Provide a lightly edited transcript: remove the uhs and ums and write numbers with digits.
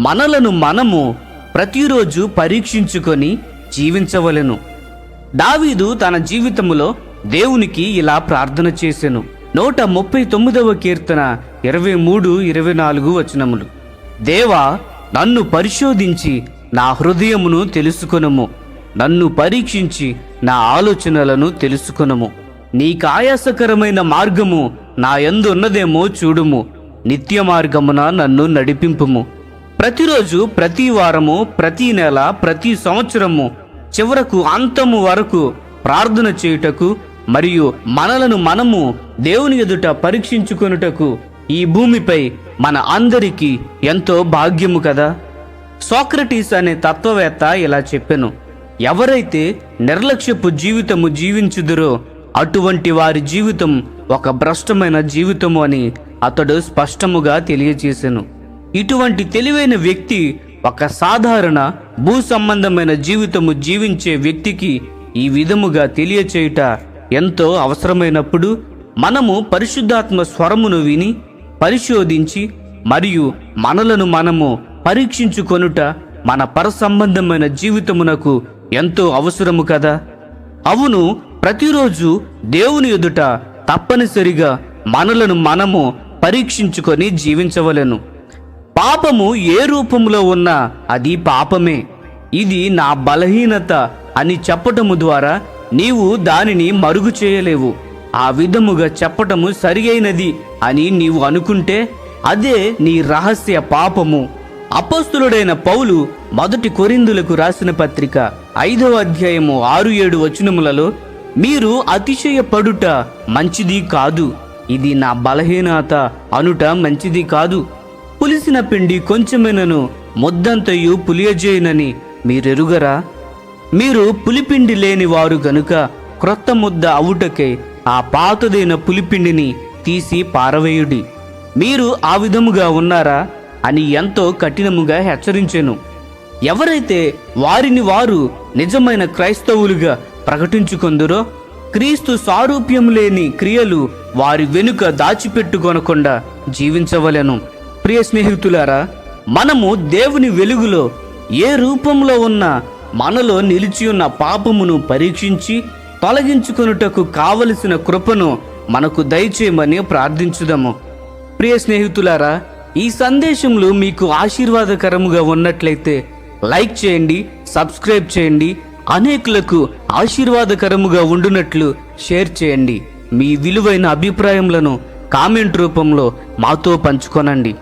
మనలను మనము ప్రతిరోజు పరీక్షించుకొని జీవించవలెను. దావీదు తన జీవితములో దేవునికి ఇలా ప్రార్థన చేసెను. 139వ కీర్తన 23-24 వచనములు. దేవా, నన్ను పరిశోధించి నా హృదయమును తెలుసుకొనుము. నన్ను పరీక్షించి నా ఆలోచనలను తెలుసుకొనుము. నీకు ఆయాసకరమైన మార్గము నా యందు ఉన్నదేమో చూడుము. నిత్య మార్గమున నన్ను నడిపింపుము. ప్రతిరోజు, ప్రతి వారము, ప్రతి నెల, ప్రతి సంవత్సరము చివరకు అంతము వరకు ప్రార్థన చేయుటకు మరియు మనలను మనము దేవుని ఎదుట పరీక్షించుకొనుటకు ఈ భూమిపై మన అందరికీ ఎంతో భాగ్యము కదా. సోక్రటీస్ అనే తత్వవేత్త ఇలా చెప్పెను: ఎవరైతే నిర్లక్ష్యపు జీవితము జీవించుదురో అటువంటి వారి జీవితం ఒక భ్రష్టమైన జీవితము అని అతడు స్పష్టముగా తెలియజేసెను. ఇటువంటి తెలివైన వ్యక్తి ఒక సాధారణ భూ సంబంధమైన జీవితము జీవించే వ్యక్తికి ఈ విధముగా తెలియచేయుట ఎంతో అవసరమైనప్పుడు మనము పరిశుద్ధాత్మ స్వరమును విని పరిశోధించి మరియు మనలను మనము పరీక్షించుకొనుట మన పరసంబంధమైన జీవితమునకు ఎంతో అవసరము కదా. అవును, ప్రతిరోజు దేవుని ఎదుట తప్పనిసరిగా మనలను మనము పరీక్షించుకొని జీవించవలెను. పాపము ఏ రూపంలో ఉన్నా అది పాపమే, ఇది నా బలహీనత అని చెప్పటము ద్వారా నీవు దానిని మరుగు చేయలేవు. ఆ విధముగా చెప్పటము సరి అయినది అని నీవు అనుకుంటే అదే నీ రహస్య పాపము. అపోస్తులుడైన పౌలు 1 కొరింథీయులకు రాసిన పత్రిక 5వ అధ్యాయము 6-7 వచనములలో, మీరు అతిశయపడుట మంచిది కాదు, ఇది నా బలహీనత అనుట మంచిది కాదు. పులిసిన పిండి కొంచెమైనను ముద్దంతయు పులియజేయునని మీరెరుగరా? మీరు పులిపిండి లేని వారు గనుక క్రొత్త ముద్ద అవుటకై ఆ పాతదైన పులిపిండిని తీసి పారవేయుడి. మీరు ఆ విధముగా ఉన్నారా అని ఎంతో కఠినముగా హెచ్చరించెను. ఎవరైతే వారిని వారు నిజమైన క్రైస్తవులుగా ప్రకటించుకొందురో క్రీస్తు సారూప్యం లేని క్రియలు వారి వెనుక దాచిపెట్టుకొనకుండా జీవించవలెను. ప్రియ స్నేహితులారా, మనము దేవుని వెలుగులో ఏ రూపంలో ఉన్న మనలో నిలిచి ఉన్న పాపమును పరీక్షించి తొలగించుకొనుటకు కావలసిన కృపను మనకు దయచేయమని ప్రార్థించుదాము. ప్రియ స్నేహితులారా, ఈ సందేశములు మీకు ఆశీర్వాదకరముగా ఉన్నట్లయితే లైక్ చేయండి, సబ్స్క్రైబ్ చేయండి. అనేకులకు ఆశీర్వాదకరముగా ఉండునట్లు షేర్ చేయండి. మీ విలువైన అభిప్రాయములను కామెంట్ రూపంలో మాతో పంచుకొనండి.